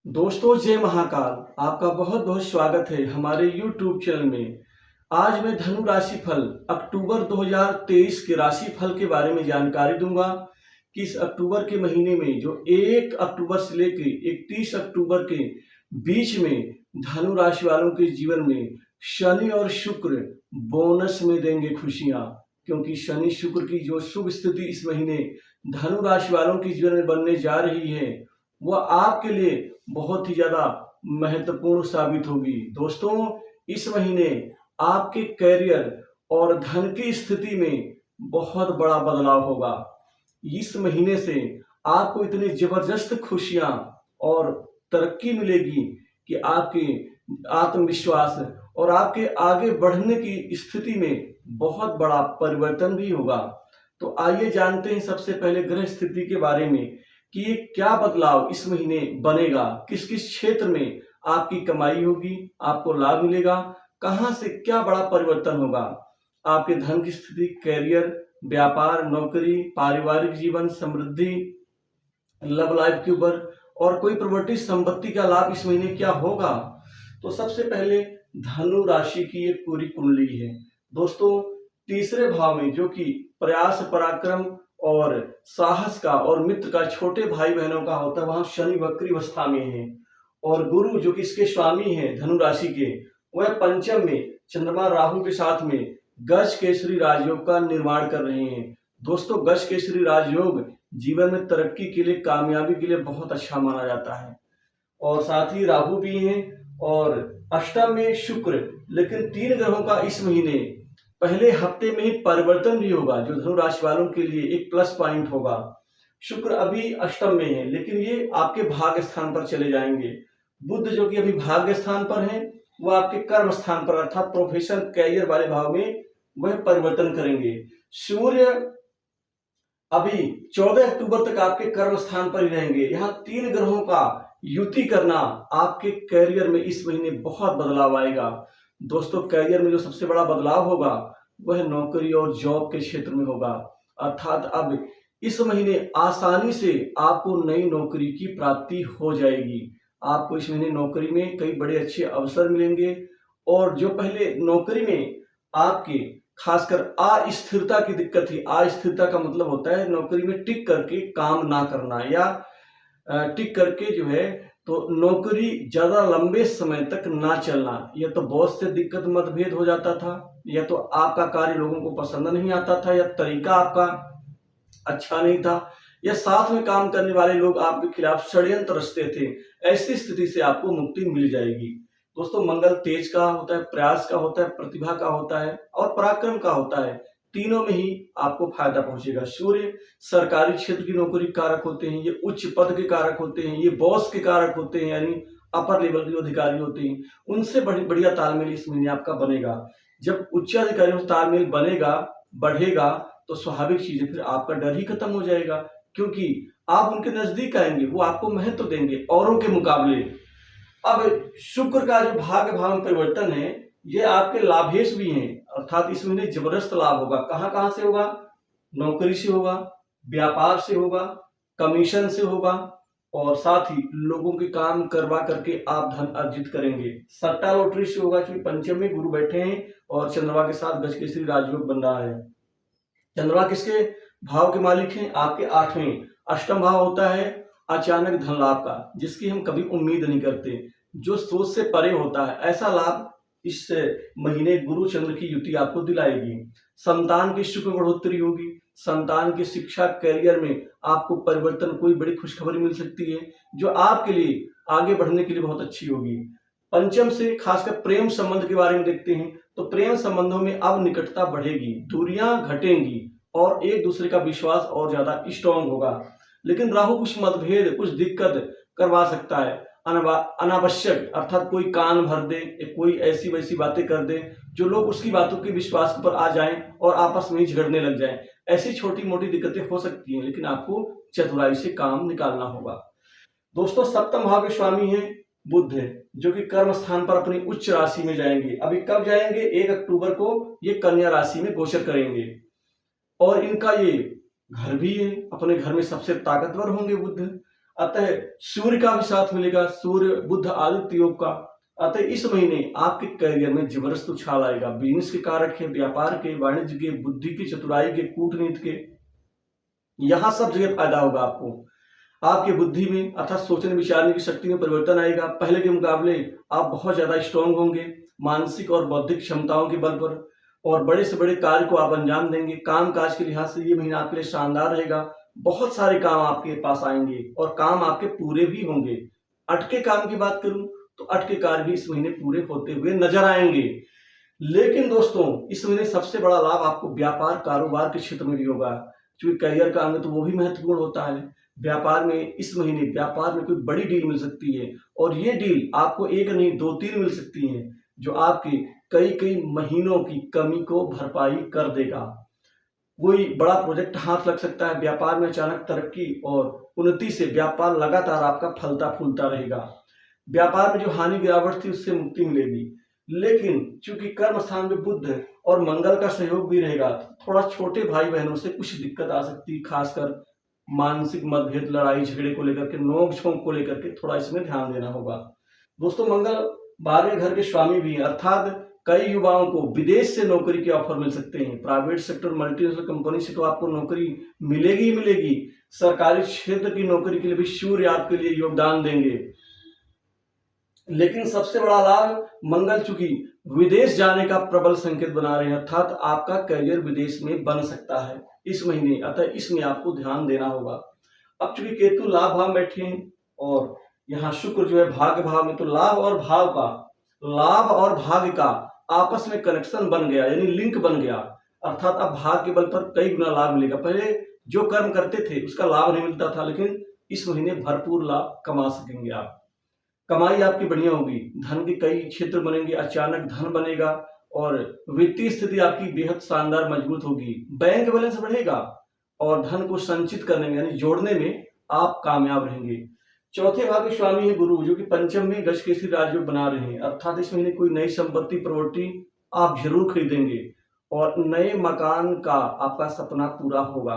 दोस्तों जय महाकाल। आपका बहुत बहुत स्वागत है हमारे YouTube चैनल में। आज मैं धनु राशि फल अक्टूबर 2023 के राशि फल के बारे में जानकारी दूंगा कि इस अक्टूबर के महीने में जो 1 अक्टूबर से लेकर 31 अक्टूबर के बीच में धनु राशि वालों के जीवन में शनि और शुक्र बोनस में देंगे खुशियां, क्योंकि शनि शुक्र की जो शुभ स्थिति इस महीने धनु राशि वालों के जीवन में बनने जा रही है वह आपके लिए बहुत ही ज्यादा महत्वपूर्ण साबित होगी। दोस्तों इस महीने आपके करियर और धन की स्थिति में बहुत बड़ा बदलाव होगा। इस महीने से आपको इतनी जबरदस्त खुशियां और तरक्की मिलेगी कि आपके आत्मविश्वास और आपके आगे बढ़ने की स्थिति में बहुत बड़ा परिवर्तन भी होगा। तो आइए जानते हैं सबसे पहले ग्रह स्थिति के बारे में कि ये क्या बदलाव इस महीने बनेगा, किस किस क्षेत्र में आपकी कमाई होगी, आपको लाभ मिलेगा, कहां से क्या बड़ा परिवर्तन होगा। आपके धन की स्थिति, कैरियर, व्यापार, नौकरी, पारिवारिक जीवन, समृद्धि, लव लाइफ के ऊपर और कोई प्रॉपर्टी संपत्ति का लाभ इस महीने क्या होगा। तो सबसे पहले धनु राशि की एक पूरी कुंडली है दोस्तों। तीसरे भाव में जो कि प्रयास, पराक्रम और साहस का और मित्र का, छोटे भाई बहनों का होता है, वहां शनि वक्री अवस्था में है। और गुरु जो कि इसके स्वामी है धनु राशि के, वह पंचम में चंद्रमा राहु के साथ में गज केसरी राजयोग का निर्माण कर रहे हैं। दोस्तों गज केसरी राजयोग जीवन में तरक्की के लिए, कामयाबी के लिए बहुत अच्छा माना जाता है। और साथ ही राहु भी है और अष्टम में शुक्र। लेकिन तीन ग्रहों का इस महीने पहले हफ्ते में ही परिवर्तन भी होगा, जो धनु राशि वालों के लिए एक प्लस पॉइंट होगा। शुक्र अभी अष्टम में है लेकिन ये आपके भाग्य स्थान पर चले जाएंगे। बुध जो कि अभी भाग्य स्थान पर है, वो आपके कर्म स्थान पर अर्थात प्रोफेशन, कैरियर वाले भाव में वह परिवर्तन करेंगे। सूर्य अभी 14 अक्टूबर तक आपके कर्म स्थान पर ही रहेंगे। यहाँ तीन ग्रहों का युति करना आपके कैरियर में इस महीने बहुत बदलाव आएगा। दोस्तों कैरियर में जो सबसे बड़ा बदलाव होगा वह नौकरी और जॉब के क्षेत्र में होगा। अर्थात अब इस महीने आसानी से आपको नई नौकरी की प्राप्ति हो जाएगी। आपको इस महीने नौकरी में कई बड़े अच्छे अवसर मिलेंगे। और जो पहले नौकरी में आपके खासकर अस्थिरता की दिक्कत थी, अस्थिरता का मतलब होता है नौकरी में टिक करके काम ना करना, या टिक करके जो है तो नौकरी ज्यादा लंबे समय तक ना चलना। या तो बॉस से दिक्कत, मतभेद हो जाता था, या तो आपका कार्य लोगों को पसंद नहीं आता था, या तरीका आपका अच्छा नहीं था, या साथ में काम करने वाले लोग आपके खिलाफ षड्यंत्र रचते थे। ऐसी स्थिति से आपको मुक्ति मिल जाएगी। दोस्तों मंगल तेज का होता है, प्रयास का होता है, प्रतिभा का होता है और पराक्रम का होता है। तीनों में ही आपको फायदा पहुंचेगा। सूर्य सरकारी क्षेत्र की नौकरी कारक होते हैं, ये उच्च पद के कारक होते हैं, ये बॉस के कारक होते हैं, यानी अपर लेवल के जो अधिकारी होते हैं उनसे बढ़िया तालमेल इस महीने आपका बनेगा। जब उच्च अधिकारियों से तालमेल बनेगा, बढ़ेगा, तो स्वाभाविक चीज है फिर आपका डर ही खत्म हो जाएगा, क्योंकि आप उनके नजदीक आएंगे, वो आपको महत्व देंगे औरों के मुकाबले। अब शुक्र का जो भाग्य भाव में परिवर्तन है ये आपके लाभेश भी हैं, अर्थात इस महीने जबरदस्त लाभ होगा। कहां कहां से होगा? नौकरी से होगा, व्यापार से होगा, कमीशन से होगा, और साथ ही लोगों के काम करवा करके आप धन अर्जित करेंगे। सट्टा लॉटरी से होगा, क्योंकि पंचम में गुरु बैठे हैं और चंद्रमा के साथ गज केसरी राजयोग बन रहा है। चंद्रमा किसके भाव के मालिक हैं? आपके आठवें। अष्टम भाव होता है अचानक धन लाभ का, जिसकी हम कभी उम्मीद नहीं करते, जो सोच से परे होता है। ऐसा लाभ इस महीने गुरु चंद्र की युति आपको दिलाएगी। संतान की सुख में बढ़ोतरी होगी। संतान की शिक्षा, कैरियर में आपको परिवर्तन, कोई बड़ी खुशखबरी मिल सकती है जो आपके लिए आगे बढ़ने के लिए बहुत अच्छी होगी। पंचम से खासकर प्रेम संबंध के बारे में देखते हैं तो प्रेम संबंधों में अब निकटता बढ़ेगी, दूरियां घटेंगी और एक दूसरे का विश्वास और ज्यादा स्ट्रांग होगा। लेकिन राहु कुछ मतभेद, कुछ दिक्कत करवा सकता है अनावश्यक, अर्थात कोई कान भर दे, कोई ऐसी वैसी बातें कर दे जो लोग उसकी बातों के विश्वास पर आ जाएं और आपस में झगड़ने लग जाएं। ऐसी छोटी मोटी दिक्कतें हो सकती हैं, लेकिन आपको चतुराई से काम निकालना होगा। दोस्तों सप्तम भाव के स्वामी है बुध है, जो कि कर्म स्थान पर अपनी उच्च राशि में जाएंगे। अभी कब जाएंगे? 1 अक्टूबर को ये कन्या राशि में गोचर करेंगे। और इनका ये घर भी है, अपने घर में सबसे ताकतवर होंगे बुध। अतः सूर्य का भी साथ मिलेगा, सूर्य बुध आदित्य योग का। अतः इस महीने आपके करियर में जबरदस्त उछाल आएगा। बिजनेस के कारक है, व्यापार के, वाणिज्य के, बुद्धि की, चतुराई के, कूटनीति के, यहाँ सब जगह फायदा होगा आपको। आपकी बुद्धि में अर्थात सोचने विचारने की शक्ति में परिवर्तन आएगा। पहले के मुकाबले आप बहुत ज्यादा स्ट्रांग होंगे मानसिक और बौद्धिक क्षमताओं के बल पर, और बड़े से बड़े कार्य को आप अंजाम देंगे। काम काज के लिहाज से ये महीना आपके लिए शानदार रहेगा। बहुत सारे काम आपके पास आएंगे और काम आपके पूरे भी होंगे। अटके काम की बात करूं तो अटके कार्य भी इस महीने पूरे होते हुए नजर आएंगे। लेकिन दोस्तों इस महीने सबसे बड़ा लाभ आपको व्यापार कारोबार के क्षेत्र में भी होगा, क्योंकि करियर का अंग तो वो भी महत्वपूर्ण होता है। व्यापार में इस महीने व्यापार में कोई बड़ी डील मिल सकती है, और ये डील आपको एक नहीं 2-3 मिल सकती है, जो आपके कई कई महीनों की कमी को भरपाई कर देगा। कोई बड़ा प्रोजेक्ट हाथ लग सकता है। व्यापार में अचानक तरक्की और उन्नति से व्यापार लगातार आपका फलता फूलता रहेगा। व्यापार में जो हानि गिरावट थी उससे मुक्ति मिलेगी। लेकिन चूंकि कर्म स्थान में बुध और मंगल का सहयोग भी रहेगा, थोड़ा छोटे भाई बहनों से कुछ दिक्कत आ सकती है, खासकर मानसिक मतभेद, लड़ाई झगड़े को लेकर के, नोक झोंक को लेकर के थोड़ा इसमें ध्यान देना होगा। दोस्तों मंगल 12वें घर के स्वामी भी हैं, अर्थात कई युवाओं को विदेश से नौकरी के ऑफर मिल सकते हैं। प्राइवेट सेक्टर मल्टीनेशनल कंपनी से तो आपको नौकरी मिलेगी ही मिलेगी। सरकारी क्षेत्र की नौकरी के लिए भी सूर्य आपके लिए योगदान देंगे। लेकिन सबसे बड़ा लाभ मंगल चूंकि विदेश जाने का प्रबल संकेत बना रहे हैं, अर्थात आपका करियर विदेश में बन सकता है इस महीने। अतः इसमें आपको ध्यान देना होगा। अब चूंकि केतु लाभ भाव में बैठे हैं और यहाँ शुक्र जो है भाग्य भाव में, तो लाभ और भाग्य का आपस में कनेक्शन बन गया, यानी लिंक बन गया। अर्थात अब भाग्य के बल पर कई गुना लाभ मिलेगा। पहले जो कर्म करते थे उसका लाभ नहीं मिलता था, लेकिन इस महीने भरपूर लाभ कमा सकेंगे आप। कमाई आपकी बढ़िया होगी, धन के कई क्षेत्र बनेंगे, अचानक धन बनेगा और वित्तीय स्थिति आपकी बेहद शानदार मजबूत होगी। बैंक बैलेंस बढ़ेगा और धन को संचित करने में यानी जोड़ने में आप कामयाब रहेंगे। चौथे भाव के स्वामी है गुरु, जो कि पंचम में गज केसरी राजयोग बना रहे हैं, अर्थात इस महीने कोई नई संपत्ति प्रॉपर्टी आप जरूर खरीदेंगे और नए मकान का आपका सपना पूरा होगा।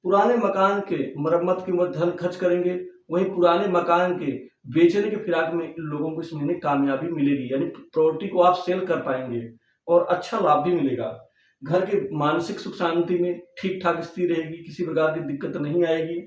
पुराने मकान के मरम्मत के लिए धन खर्च करेंगे, वहीं पुराने मकान के बेचने के फिराक में लोगों को इस महीने कामयाबी मिलेगी, यानी प्रॉपर्टी को आप सेल कर पाएंगे और अच्छा लाभ भी मिलेगा। घर के मानसिक सुख शांति में ठीक ठाक स्थिति रहेगी, किसी प्रकार की दिक्कत नहीं आएगी।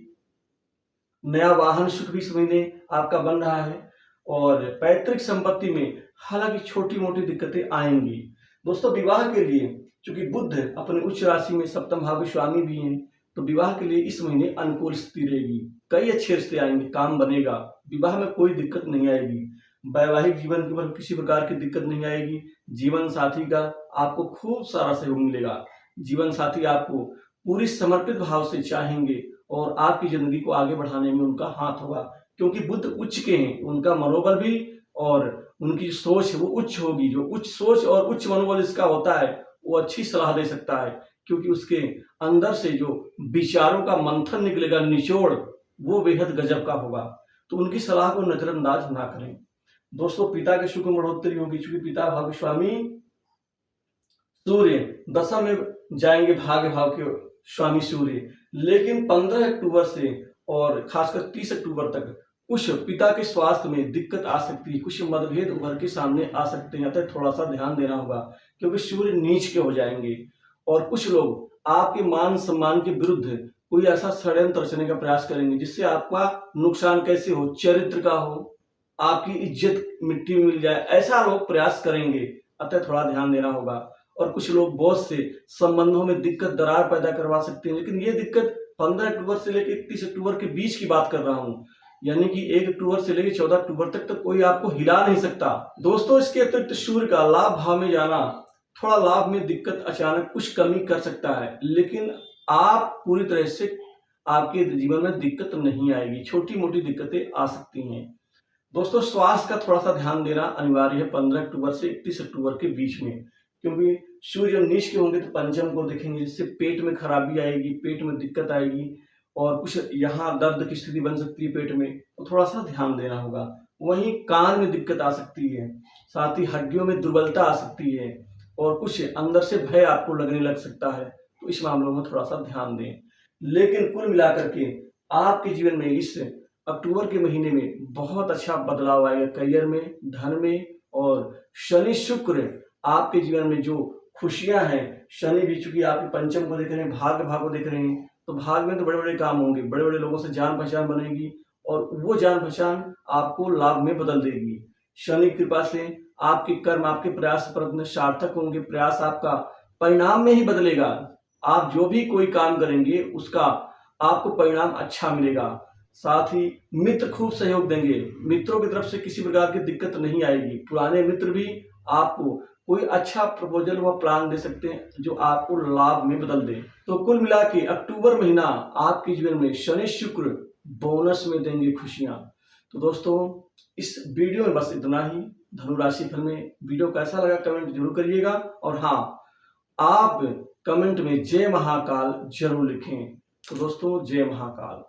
नया वाहन सुख भी इस महीने आपका बन रहा है और पैतृक संपत्ति में हालांकि छोटी मोटी दिक्कतें आएंगी। दोस्तों विवाह के लिए चूंकि बुध अपने उच्च राशि में सप्तम भाव के स्वामी भी हैं, तो विवाह के लिए इस महीने अनुकूल स्थिति रहेगी। कई अच्छे रिश्ते आएंगे, काम बनेगा, विवाह में कोई दिक्कत नहीं आएगी। वैवाहिक जीवन के ऊपर किसी प्रकार की दिक्कत नहीं आएगी। जीवन साथी का आपको खूब सारा सहयोग मिलेगा। जीवन साथी आपको पूरी समर्पित भाव से चाहेंगे और आपकी जिंदगी को आगे बढ़ाने में उनका हाथ होगा, क्योंकि बुध उच्च के हैं, उनका मनोबल भी और उनकी सोच वो उच्च होगी। जो उच्च सोच और उच्च मनोबल इसका होता है वो अच्छी सलाह दे सकता है, क्योंकि उसके अंदर से जो विचारों का मंथन निकलेगा, निचोड़, वो बेहद गजब का होगा। तो उनकी सलाह को नजरअंदाज ना करें। दोस्तों पिता के सुख में बढ़ोतरी होगी, क्योंकि पिता भाग्य स्वामी सूर्य दशा में जाएंगे, भाग्य भाव के स्वामी सूर्य। लेकिन 15 अक्टूबर से और खासकर 30 अक्टूबर तक कुछ पिता के स्वास्थ्य में दिक्कत आ सकती है, कुछ मतभेद उभर के सामने आ सकते हैं, अतः थोड़ा सा ध्यान देना होगा, क्योंकि सूर्य नीच के हो जाएंगे और कुछ लोग आपके मान सम्मान के विरुद्ध कोई ऐसा षड्यंत्र रचने का प्रयास करेंगे जिससे आपका नुकसान कैसे हो, चरित्र का हो, आपकी इज्जत मिट्टी में मिल जाए, ऐसा लोग प्रयास करेंगे, अतः थोड़ा ध्यान देना होगा। और कुछ लोग बॉस से संबंधों में दिक्कत, दरार पैदा करवा सकते हैं, लेकिन ये दिक्कत 15 अक्टूबर से लेकर 31 अक्टूबर के बीच की बात कर रहा हूँ, यानी कि 1 अक्टूबर से लेकर 14 अक्टूबर तक तो कोई आपको हिला नहीं सकता। दोस्तों इसके अतिरिक्त सूर्य का लाभ भाव में जाना थोड़ा लाभ में दिक्कत, अचानक कुछ कमी कर सकता है, लेकिन आप पूरी तरह से आपके जीवन में दिक्कत नहीं आएगी, छोटी मोटी दिक्कतें आ सकती हैं। दोस्तों स्वास्थ्य का थोड़ा सा ध्यान देना अनिवार्य है 15 अक्टूबर से 31 अक्टूबर के बीच में, क्योंकि सूर्य जब नीच के होंगे तो पंचम को देखेंगे, जिससे पेट में खराबी आएगी, पेट में दिक्कत आएगी और कुछ यहाँ दर्द की स्थिति बन सकती है पेट में, तो थोड़ा सा ध्यान देना होगा। वहीं कान में दिक्कत आ सकती है, साथ ही हड्डियों में दुर्बलता आ सकती है और कुछ अंदर से भय आपको लगने लग सकता है, तो इस मामलों में थोड़ा सा ध्यान दें। लेकिन कुल मिलाकर के आपके जीवन में इस अक्टूबर के महीने में बहुत अच्छा बदलाव आएगा करियर में, धन में। और शनि शुक्र आपके जीवन में जो खुशियां हैं, शनि भी चूंकि आपके पंचम को देख रहे हैं, भाग को देख रहे हैं, तो भाग में तो बड़े बड़े काम होंगे, बड़े बड़े लोगों से जान पहचान बनेगी और वो जान पहचान आपको लाभ में बदल देगी। शनि की कृपा से आपके कर्म, आपके प्रयास प्रयत्न सार्थक होंगे, प्रयास आपका परिणाम में ही बदलेगा। आप जो भी कोई काम करेंगे उसका आपको परिणाम अच्छा मिलेगा। साथ ही मित्र खूब सहयोग देंगे, मित्रों की तरफ से किसी प्रकार की दिक्कत नहीं आएगी। पुराने मित्र भी आपको कोई अच्छा प्रपोजल व प्लान दे सकते हैं जो आपको लाभ में बदल दे। तो कुल मिला के अक्टूबर महीना आपके जीवन में शनि शुक्र बोनस में देंगे खुशियां। तो दोस्तों इस वीडियो में बस इतना ही। धनु राशि फल में वीडियो कैसा लगा कमेंट जरूर करिएगा, और हाँ, आप कमेंट में जय महाकाल जरूर लिखें। तो दोस्तों जय महाकाल।